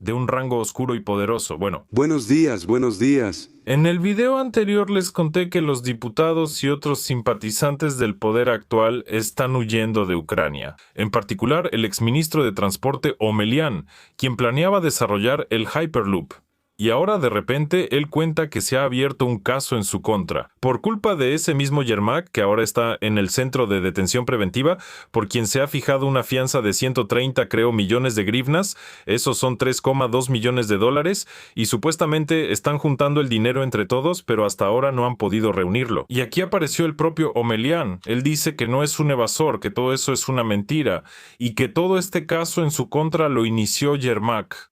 de un rango oscuro y poderoso. Bueno, Buenos días, buenos días. en el video anterior les conté que los diputados y otros simpatizantes del poder actual están huyendo de Ucrania. En particular, el exministro de Transporte Omelian, quien planeaba desarrollar el Hyperloop. Y ahora de repente él cuenta que se ha abierto un caso en su contra, por culpa de ese mismo Yermak, que ahora está en el centro de detención preventiva, por quien se ha fijado una fianza de 130, creo, millones de grivnas, esos son 3,2 millones de dólares, y supuestamente están juntando el dinero entre todos, pero hasta ahora no han podido reunirlo. Y aquí apareció el propio Omelian. Él dice que no es un evasor, que todo eso es una mentira, y que todo este caso en su contra lo inició Yermak.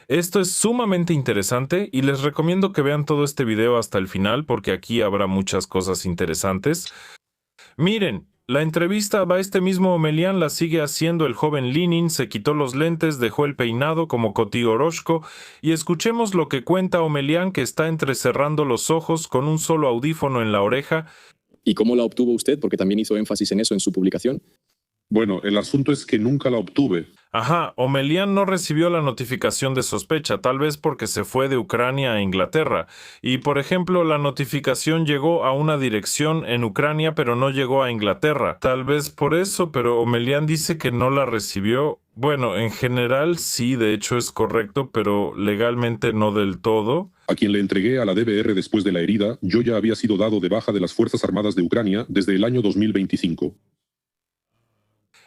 Esto es sumamente interesante y les recomiendo que vean todo este video hasta el final porque aquí habrá muchas cosas interesantes. Miren, la entrevista a este mismo Omelian la sigue haciendo el joven Lenin, se quitó los lentes, dejó el peinado como Coti Orozco y escuchemos lo que cuenta Omelian, que está entrecerrando los ojos con un solo audífono en la oreja. ¿Y cómo la obtuvo usted? Porque también hizo énfasis en eso en su publicación. Bueno, el asunto es que nunca la obtuve. Ajá, Omelian no recibió la notificación de sospecha, tal vez porque se fue de Ucrania a Inglaterra. Y, por ejemplo, la notificación llegó a una dirección en Ucrania, pero no llegó a Inglaterra. Tal vez por eso, pero Omelian dice que no la recibió. Bueno, en general sí, de hecho es correcto, pero legalmente no del todo. A quien le entregué a la DBR después de la herida, yo ya había sido dado de baja de las Fuerzas Armadas de Ucrania desde el año 2025.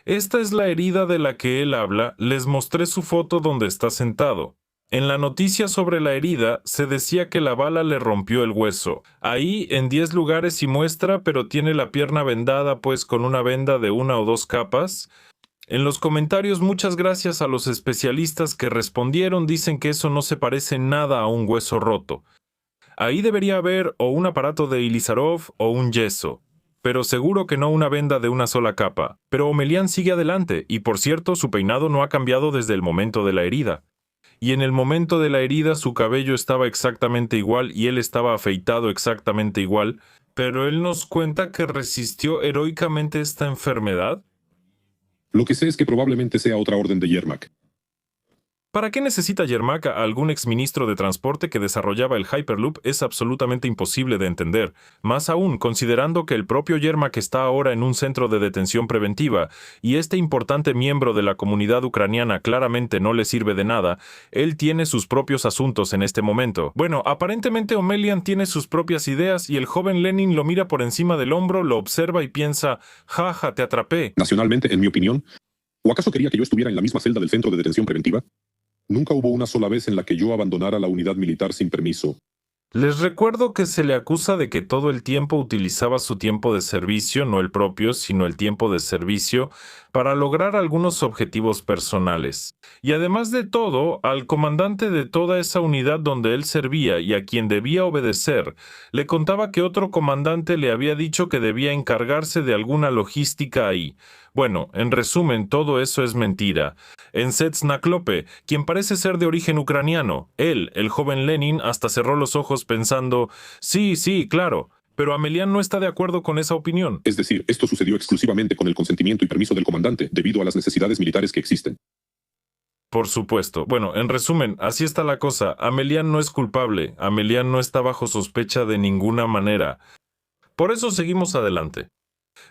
Esta es la herida de la que él habla. Les mostré su foto donde está sentado. En la noticia sobre la herida se decía que la bala le rompió el hueso. Ahí en 10 lugares y muestra, pero tiene la pierna vendada pues con una venda de 1 o 2 capas. En los comentarios muchas gracias a los especialistas que respondieron dicen que eso no se parece nada a un hueso roto. Ahí debería haber o un aparato de Ilizarov o un yeso. Pero seguro que no una venda de una sola capa. Pero Omelian sigue adelante, y por cierto, su peinado no ha cambiado desde el momento de la herida. Y en el momento de la herida su cabello estaba exactamente igual y él estaba afeitado exactamente igual, pero él nos cuenta que resistió heroicamente esta enfermedad. Lo que sé es que probablemente sea otra orden de Yermak. ¿Para qué necesita Yermak a algún exministro de transporte que desarrollaba el Hyperloop? Es absolutamente imposible de entender. Más aún, considerando que el propio Yermak está ahora en un centro de detención preventiva y este importante miembro de la comunidad ucraniana claramente no le sirve de nada, él tiene sus propios asuntos en este momento. Bueno, aparentemente Omelian tiene sus propias ideas y el joven Lenin lo mira por encima del hombro, lo observa y piensa, jaja, te atrapé. Nacionalmente, en mi opinión, ¿o acaso quería que yo estuviera en la misma celda del centro de detención preventiva? Nunca hubo una sola vez en la que yo abandonara la unidad militar sin permiso. Les recuerdo que se le acusa de que todo el tiempo utilizaba su tiempo de servicio, no el propio, sino el tiempo de servicio, para lograr algunos objetivos personales. Y además de todo, al comandante de toda esa unidad donde él servía y a quien debía obedecer, le contaba que otro comandante le había dicho que debía encargarse de alguna logística ahí. Bueno, en resumen, todo eso es mentira. En Setsnaklope, quien parece ser de origen ucraniano, él, el joven Lenin, hasta cerró los ojos pensando, sí, claro, pero Omelian no está de acuerdo con esa opinión. Es decir, esto sucedió exclusivamente con el consentimiento y permiso del comandante, debido a las necesidades militares que existen. Por supuesto. Bueno, en resumen, así está la cosa. Omelian no es culpable. Omelian no está bajo sospecha de ninguna manera. Por eso seguimos adelante.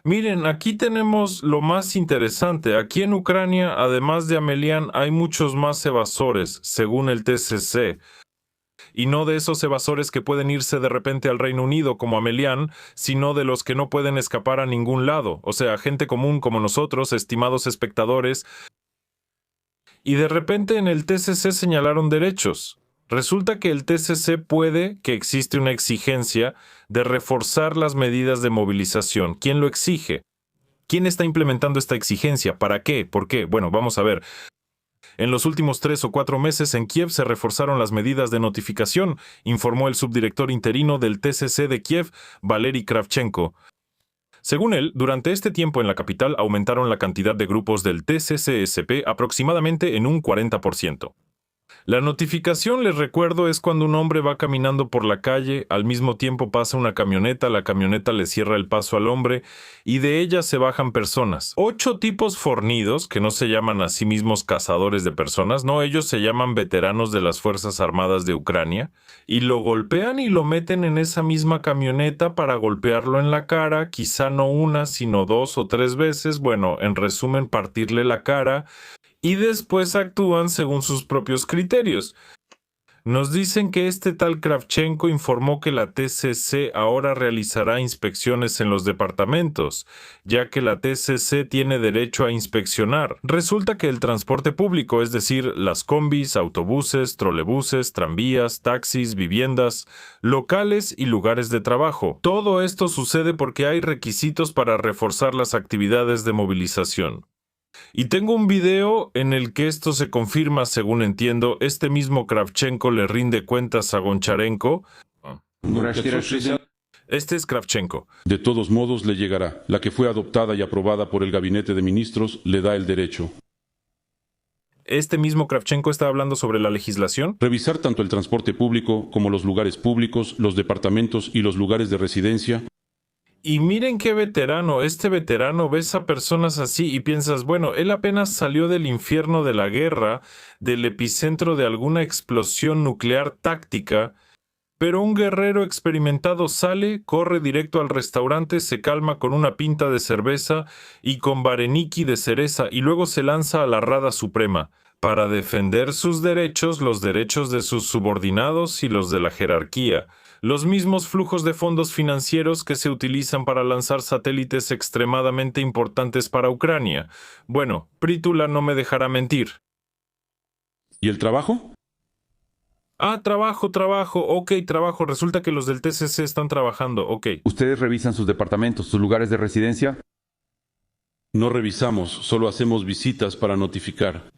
Miren, aquí tenemos lo más interesante. Aquí en Ucrania, además de Omelian, hay muchos más evasores, según el TCC. Y no de esos evasores que pueden irse de repente al Reino Unido como Omelian, sino de los que no pueden escapar a ningún lado. O sea, gente común como nosotros, estimados espectadores. Y de repente en el TCC señalaron derechos. Resulta que el TCC puede que existe una exigencia de reforzar las medidas de movilización. ¿Quién lo exige? ¿Quién está implementando esta exigencia? ¿Para qué? ¿Por qué? Bueno, vamos a ver. En los últimos 3 o 4 meses en Kiev se reforzaron las medidas de notificación, informó el subdirector interino del TCC de Kiev, Valery Kravchenko. Según él, durante este tiempo en la capital aumentaron la cantidad de grupos del TCCSP aproximadamente en un 40%. La notificación, les recuerdo, es cuando un hombre va caminando por la calle, al mismo tiempo pasa una camioneta, la camioneta le cierra el paso al hombre y de ella se bajan personas. 8 tipos fornidos, que no se llaman a sí mismos cazadores de personas, no, ellos se llaman veteranos de las Fuerzas Armadas de Ucrania, y lo golpean y lo meten en esa misma camioneta para golpearlo en la cara, quizá no una, sino 2 o 3 veces, bueno, en resumen, partirle la cara, y después actúan según sus propios criterios. Nos dicen que este tal Kravchenko informó que la TCC ahora realizará inspecciones en los departamentos, ya que la TCC tiene derecho a inspeccionar. Resulta que el transporte público, es decir, las combis, autobuses, trolebuses, tranvías, taxis, viviendas, locales y lugares de trabajo. Todo esto sucede porque hay requisitos para reforzar las actividades de movilización. Y tengo un video en el que esto se confirma, según entiendo. Este mismo Kravchenko le rinde cuentas a Goncharenko. Este es Kravchenko. De todos modos le llegará. La que fue adoptada y aprobada por el Gabinete de Ministros le da el derecho. Este mismo Kravchenko está hablando sobre la legislación. Revisar tanto el transporte público como los lugares públicos, los departamentos y los lugares de residencia. Y miren qué veterano, este veterano ves a personas así y piensas, bueno, él apenas salió del infierno de la guerra, del epicentro de alguna explosión nuclear táctica, pero un guerrero experimentado sale, corre directo al restaurante, se calma con una pinta de cerveza y con vareniki de cereza y luego se lanza a la Rada Suprema para defender sus derechos, los derechos de sus subordinados y los de la jerarquía. Los mismos flujos de fondos financieros que se utilizan para lanzar satélites extremadamente importantes para Ucrania. Bueno, Prítula no me dejará mentir. ¿Y el trabajo? Ah, trabajo. Ok, trabajo. Resulta que los del TCC están trabajando. Ok. ¿Ustedes revisan sus departamentos, sus lugares de residencia? No revisamos, solo hacemos visitas para notificar.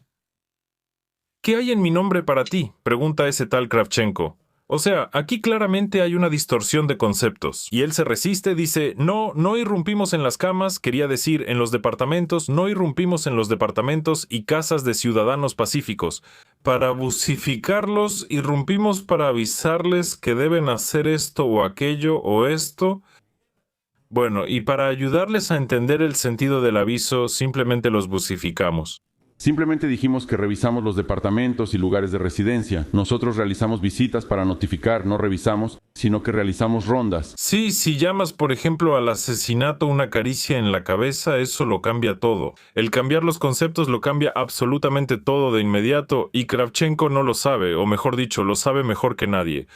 ¿Qué hay en mi nombre para ti?, pregunta ese tal Kravchenko. O sea, aquí claramente hay una distorsión de conceptos. Y él se resiste, dice, no irrumpimos en las camas, quería decir en los departamentos, no irrumpimos en los departamentos y casas de ciudadanos pacíficos. Para busificarlos, irrumpimos para avisarles que deben hacer esto o aquello o esto. Bueno, y para ayudarles a entender el sentido del aviso, simplemente los busificamos. Simplemente dijimos que revisamos los departamentos y lugares de residencia. Nosotros realizamos visitas para notificar, no revisamos, sino que realizamos rondas. Sí, si llamas, por ejemplo, al asesinato una caricia en la cabeza, eso lo cambia todo. El cambiar los conceptos lo cambia absolutamente todo de inmediato, y Kravchenko no lo sabe, o mejor dicho, lo sabe mejor que nadie.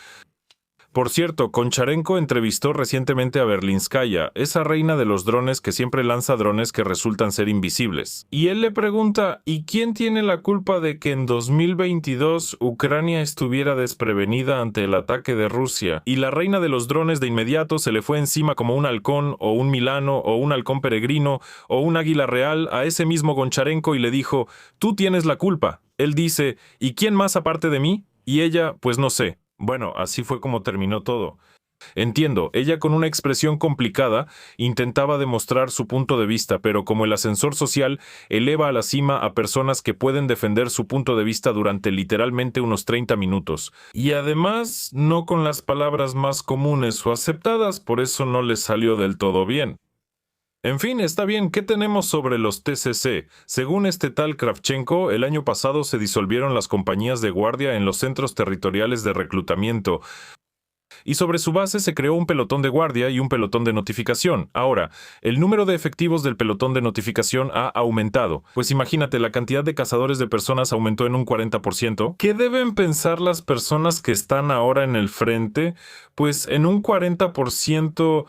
Por cierto, Goncharenko entrevistó recientemente a Berlinskaya, esa reina de los drones que siempre lanza drones que resultan ser invisibles. Y él le pregunta, ¿y quién tiene la culpa de que en 2022 Ucrania estuviera desprevenida ante el ataque de Rusia? Y la reina de los drones de inmediato se le fue encima como un halcón, o un milano, o un halcón peregrino, o un águila real a ese mismo Goncharenko y le dijo, tú tienes la culpa. Él dice, ¿y quién más aparte de mí? Y ella, pues no sé. Bueno, así fue como terminó todo. Entiendo, ella con una expresión complicada intentaba demostrar su punto de vista, pero como el ascensor social eleva a la cima a personas que pueden defender su punto de vista durante literalmente unos 30 minutos. Y además, no con las palabras más comunes o aceptadas, por eso no les salió del todo bien. En fin, está bien, ¿qué tenemos sobre los TCC? Según este tal Kravchenko, el año pasado se disolvieron las compañías de guardia en los centros territoriales de reclutamiento. Y sobre su base se creó un pelotón de guardia y un pelotón de notificación. Ahora, el número de efectivos del pelotón de notificación ha aumentado. Pues imagínate, la cantidad de cazadores de personas aumentó en un 40%. ¿Qué deben pensar las personas que están ahora en el frente? Pues en un 40%...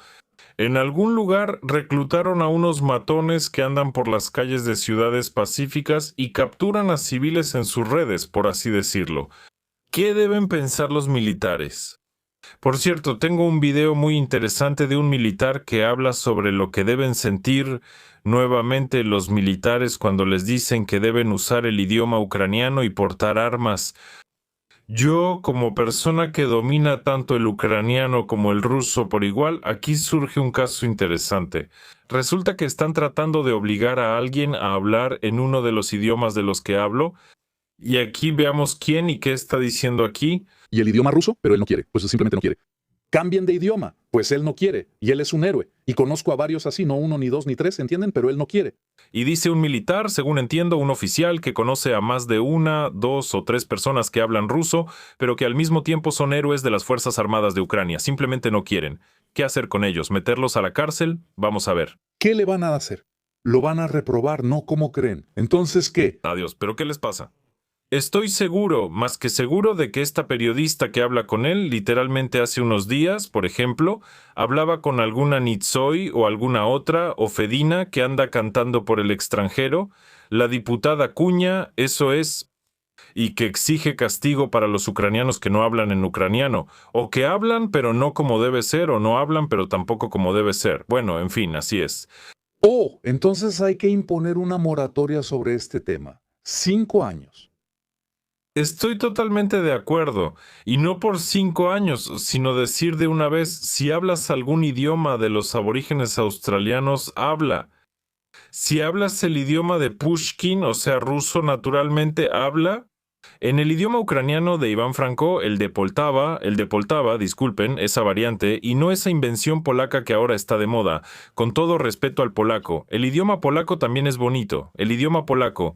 En algún lugar reclutaron a unos matones que andan por las calles de ciudades pacíficas y capturan a civiles en sus redes, por así decirlo. ¿Qué deben pensar los militares? Por cierto, tengo un video muy interesante de un militar que habla sobre lo que deben sentir nuevamente los militares cuando les dicen que deben usar el idioma ucraniano y portar armas. Yo, como persona que domina tanto el ucraniano como el ruso por igual, aquí surge un caso interesante. Resulta que están tratando de obligar a alguien a hablar en uno de los idiomas de los que hablo, Y aquí veamos quién y qué está diciendo aquí. Y el idioma ruso, pero él no quiere, pues simplemente no quiere. Cambien de idioma, pues él no quiere, y él es un héroe. Y conozco a varios así, no uno, ni dos, ni tres, ¿entienden? Pero él no quiere. Y dice un militar, según entiendo, un oficial que conoce a más de una, dos o tres personas que hablan ruso, pero que al mismo tiempo son héroes de las Fuerzas Armadas de Ucrania. Simplemente no quieren. ¿Qué hacer con ellos? ¿Meterlos a la cárcel? Vamos a ver. ¿Qué le van a hacer? Lo van a reprobar, no como creen. Entonces, ¿qué? Adiós, ¿pero qué les pasa? Estoy seguro, más que seguro, de que esta periodista que habla con él, literalmente hace unos días, por ejemplo, hablaba con alguna Nitsoy o alguna otra, o Fedina, que anda cantando por el extranjero, la diputada Cuña, eso es, y que exige castigo para los ucranianos que no hablan en ucraniano, o que hablan pero no como debe ser, o no hablan pero tampoco como debe ser. Bueno, en fin, así es. Oh, entonces hay que imponer una moratoria sobre este tema. 5 años. Estoy totalmente de acuerdo, y no por 5 años, sino decir de una vez, si hablas algún idioma de los aborígenes australianos, habla. Si hablas el idioma de Pushkin, o sea, ruso, naturalmente habla. En el idioma ucraniano de Iván Franko, el de Poltava, disculpen, esa variante, y no esa invención polaca que ahora está de moda. Con todo respeto al polaco, el idioma polaco también es bonito. El idioma polaco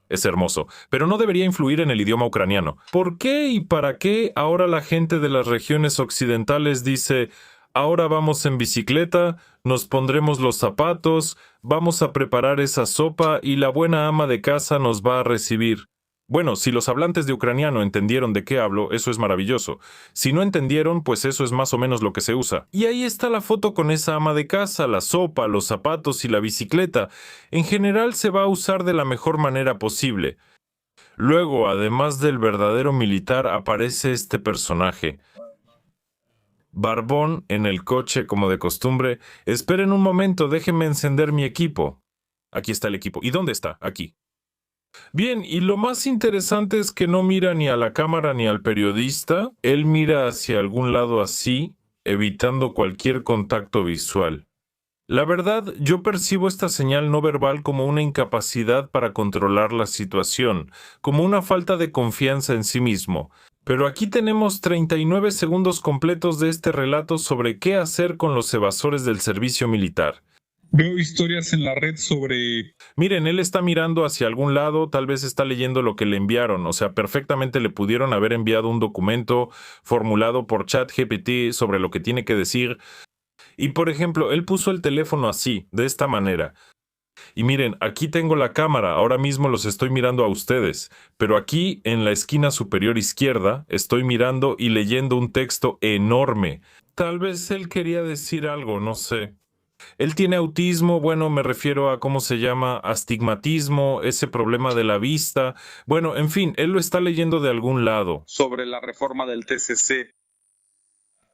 es hermoso, pero no debería influir en el idioma ucraniano. ¿Por qué y para qué ahora la gente de las regiones occidentales dice, ahora vamos en bicicleta, nos pondremos los zapatos, vamos a preparar esa sopa y la buena ama de casa nos va a recibir? Bueno, si los hablantes de ucraniano entendieron de qué hablo, eso es maravilloso. Si no entendieron, pues eso es más o menos lo que se usa. Y ahí está la foto con esa ama de casa, la sopa, los zapatos y la bicicleta. En general se va a usar de la mejor manera posible. Luego, además del verdadero militar, aparece este personaje. Barbón en el coche, como de costumbre. Esperen un momento, déjenme encender mi equipo. Aquí está el equipo. ¿Y dónde está? Aquí. Bien, y lo más interesante es que no mira ni a la cámara ni al periodista. Él mira hacia algún lado así, evitando cualquier contacto visual. La verdad, yo percibo esta señal no verbal como una incapacidad para controlar la situación, como una falta de confianza en sí mismo. Pero aquí tenemos 39 segundos completos de este relato sobre qué hacer con los evasores del servicio militar. Veo historias en la red sobre... Miren, él está mirando hacia algún lado, tal vez está leyendo lo que le enviaron, o sea, perfectamente le pudieron haber enviado un documento formulado por ChatGPT sobre lo que tiene que decir. Y por ejemplo, él puso el teléfono así, de esta manera. Y miren, aquí tengo la cámara, ahora mismo los estoy mirando a ustedes, pero aquí en la esquina superior izquierda estoy mirando y leyendo un texto enorme. Tal vez él quería decir algo, no sé. Él tiene autismo, bueno, me refiero a cómo se llama, astigmatismo, ese problema de la vista. Bueno, en fin, él lo está leyendo de algún lado. sobre la reforma del TCC,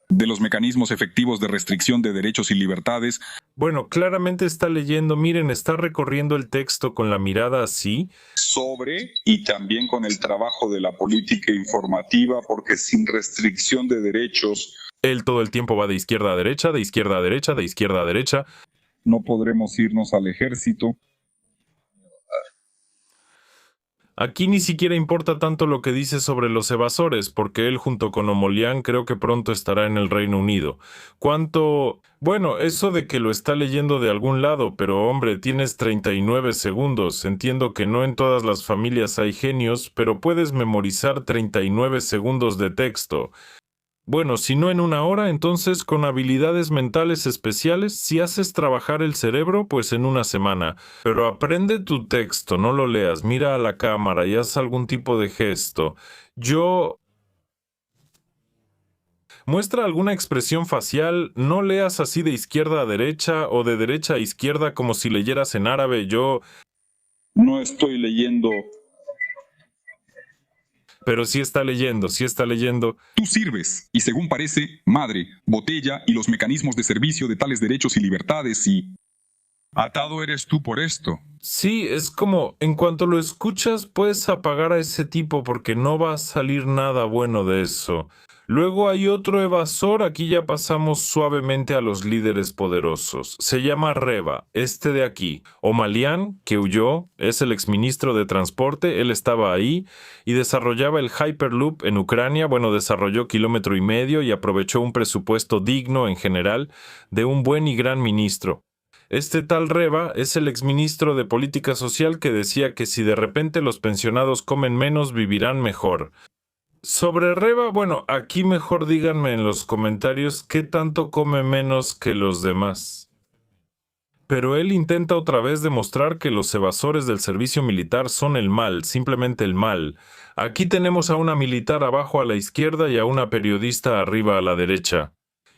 de los mecanismos efectivos de restricción de derechos y libertades, Bueno, claramente está leyendo, miren, está recorriendo el texto con la mirada así. sobre y también con el trabajo de la política informativa, porque sin restricción de derechos Él todo el tiempo va de izquierda a derecha, de izquierda a derecha, de izquierda a derecha. no podremos irnos al ejército. Aquí ni siquiera importa tanto lo que dice sobre los evasores, porque él junto con Omolian creo que pronto estará en el Reino Unido. ¿Cuánto? Bueno, eso de que lo está leyendo de algún lado, pero hombre, tienes 39 segundos. Entiendo que no en todas las familias hay genios, pero puedes memorizar 39 segundos de texto. Bueno, si no en una hora, entonces con habilidades mentales especiales, si haces trabajar el cerebro, pues en una semana. Pero aprende tu texto, no lo leas, mira a la cámara y haz algún tipo de gesto. Muestra alguna expresión facial, no leas así de izquierda a derecha o de derecha a izquierda como si leyeras en árabe. No estoy leyendo. Pero sí está leyendo, sí está leyendo. Tú sirves, y según parece, madre, botella y los mecanismos de servicio de tales derechos y libertades y... Atado eres tú por esto. Sí, es como, en cuanto lo escuchas, puedes apagar a ese tipo porque no va a salir nada bueno de eso. Luego hay otro evasor, aquí ya pasamos suavemente a los líderes poderosos. Se llama Reva, este de aquí. Omalian, que huyó, es el exministro de Transporte, él estaba ahí y desarrollaba el Hyperloop en Ucrania. Bueno, desarrolló 1,5 kilómetros y aprovechó un presupuesto digno en general de un buen y gran ministro. Este tal Reva es el exministro de Política Social que decía que si de repente los pensionados comen menos, vivirán mejor. Sobre Reva, bueno, aquí mejor díganme en los comentarios qué tanto come menos que los demás. Pero él intenta otra vez demostrar que los evasores del servicio militar son el mal, simplemente el mal. Aquí tenemos a una militar abajo a la izquierda y a una periodista arriba a la derecha.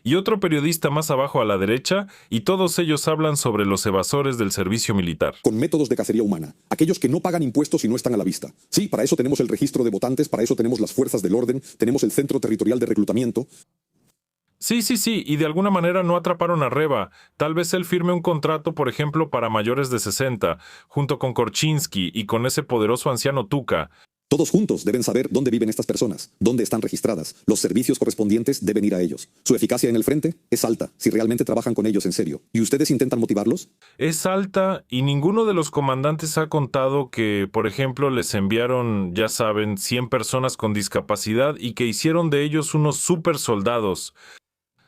Y otro periodista más abajo a la derecha, y todos ellos hablan sobre los evasores del servicio militar. Con métodos de cacería humana, aquellos que no pagan impuestos y no están a la vista. Sí, para eso tenemos el registro de votantes, para eso tenemos las fuerzas del orden, tenemos el Centro Territorial de Reclutamiento. Sí, y de alguna manera no atraparon a Reva. Tal vez él firme un contrato, por ejemplo, para mayores de 60, junto con Korczynski y con ese poderoso anciano Tuka. Todos juntos deben saber dónde viven estas personas, dónde están registradas. Los servicios correspondientes deben ir a ellos. Su eficacia en el frente es alta, si realmente trabajan con ellos en serio. ¿Y ustedes intentan motivarlos? Es alta y ninguno de los comandantes ha contado que, por ejemplo, les enviaron, ya saben, 100 personas con discapacidad y que hicieron de ellos unos super soldados.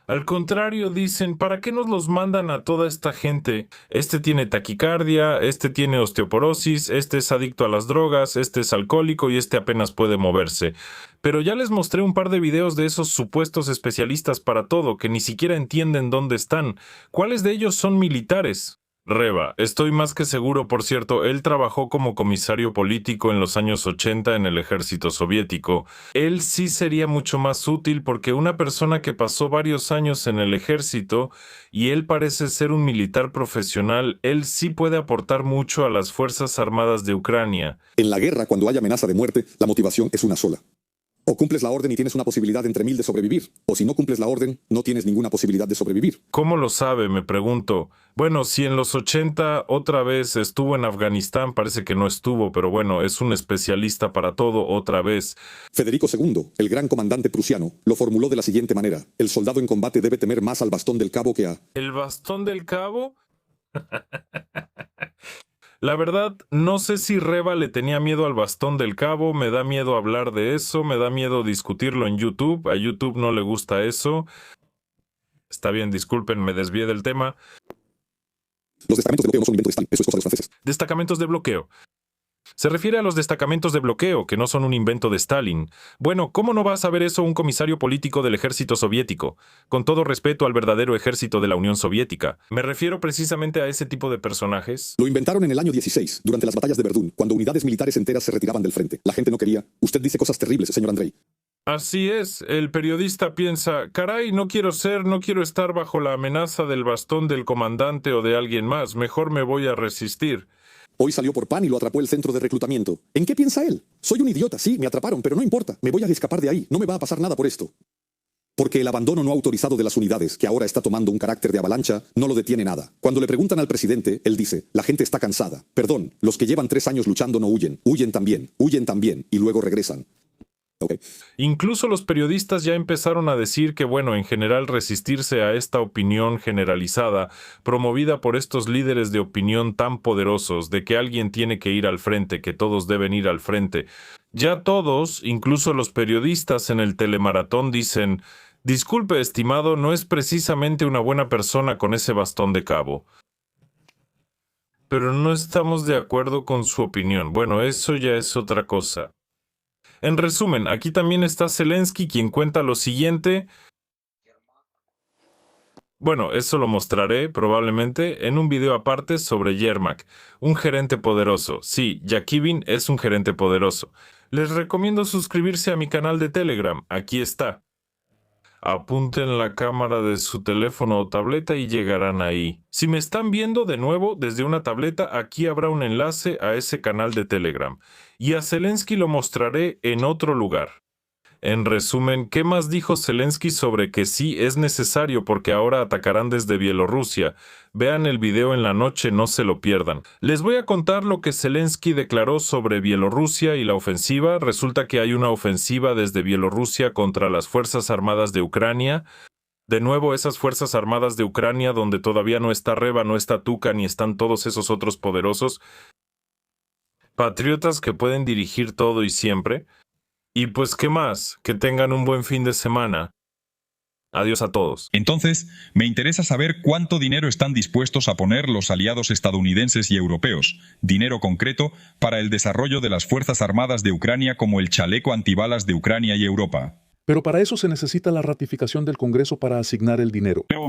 Al contrario, dicen, ¿para qué nos los mandan a toda esta gente? Este tiene taquicardia, este tiene osteoporosis, este es adicto a las drogas, este es alcohólico y este apenas puede moverse. Pero ya les mostré un par de videos de esos supuestos especialistas para todo que ni siquiera entienden dónde están. ¿Cuáles de ellos son militares? Reva, estoy más que seguro, por cierto, él trabajó como comisario político en los años 80 en el ejército soviético. Él sí sería mucho más útil porque una persona que pasó varios años en el ejército y él parece ser un militar profesional, él sí puede aportar mucho a las Fuerzas Armadas de Ucrania. En la guerra, cuando hay amenaza de muerte, la motivación es una sola. O cumples la orden y tienes una posibilidad entre 1000 de sobrevivir, o si no cumples la orden, no tienes ninguna posibilidad de sobrevivir. ¿Cómo lo sabe? Me pregunto. Bueno, si en los 80 otra vez estuvo en Afganistán, parece que no estuvo, pero bueno, es un especialista para todo otra vez. Federico II, el gran comandante prusiano, lo formuló de la siguiente manera: el soldado en combate debe temer más al bastón del cabo que a... ¿El bastón del cabo? La verdad, no sé si Reva le tenía miedo al bastón del cabo, me da miedo hablar de eso, me da miedo discutirlo en YouTube, a YouTube no le gusta eso. Está bien, disculpen, me desvié del tema. Los destacamentos de bloqueo no son invento de Stalin, eso es cosa de los franceses. Destacamentos de bloqueo. Se refiere a los destacamentos de bloqueo, que no son un invento de Stalin. Bueno, ¿cómo no va a saber eso un comisario político del ejército soviético? Con todo respeto al verdadero ejército de la Unión Soviética. Me refiero precisamente a ese tipo de personajes. Lo inventaron en el año 16, durante las batallas de Verdún, cuando unidades militares enteras se retiraban del frente. La gente no quería. Usted dice cosas terribles, señor Andrei. Así es, el periodista piensa, caray, no quiero estar bajo la amenaza del bastón del comandante o de alguien más, mejor me voy a resistir. Hoy salió por pan y lo atrapó el centro de reclutamiento. ¿En qué piensa él? Soy un idiota, sí, me atraparon, pero no importa. Me voy a escapar de ahí. No me va a pasar nada por esto. Porque el abandono no autorizado de las unidades, que ahora está tomando un carácter de avalancha, no lo detiene nada. Cuando le preguntan al presidente, él dice, la gente está cansada. Perdón, los que llevan 3 años luchando no huyen. Huyen también, y luego regresan. Okay. Incluso los periodistas ya empezaron a decir que, bueno, en general resistirse a esta opinión generalizada, promovida por estos líderes de opinión tan poderosos, de que alguien tiene que ir al frente, que todos deben ir al frente. Ya todos, incluso los periodistas en el telemaratón dicen, disculpe, estimado, no es precisamente una buena persona con ese bastón de cabo. Pero no estamos de acuerdo con su opinión. Bueno, eso ya es otra cosa. En resumen, aquí también está Zelensky, quien cuenta lo siguiente. Bueno, eso lo mostraré probablemente en un video aparte sobre Yermak, un gerente poderoso. Sí, Yakivin es un gerente poderoso. Les recomiendo suscribirse a mi canal de Telegram, aquí está. Apunten la cámara de su teléfono o tableta y llegarán ahí. Si me están viendo de nuevo desde una tableta, aquí habrá un enlace a ese canal de Telegram. Y a Zelensky lo mostraré en otro lugar. En resumen, ¿qué más dijo Zelensky sobre que sí es necesario porque ahora atacarán desde Bielorrusia? Vean el video en la noche, no se lo pierdan. Les voy a contar lo que Zelensky declaró sobre Bielorrusia y la ofensiva. Resulta que hay una ofensiva desde Bielorrusia contra las Fuerzas Armadas de Ucrania. De nuevo, esas Fuerzas Armadas de Ucrania, donde todavía no está Reva, no está Tuka, ni están todos esos otros poderosos patriotas que pueden dirigir todo y siempre. Y pues, ¿qué más? Que tengan un buen fin de semana. Adiós a todos. Entonces, me interesa saber cuánto dinero están dispuestos a poner los aliados estadounidenses y europeos, dinero concreto, para el desarrollo de las Fuerzas Armadas de Ucrania como el chaleco antibalas de Ucrania y Europa. Pero para eso se necesita la ratificación del Congreso para asignar el dinero. Pero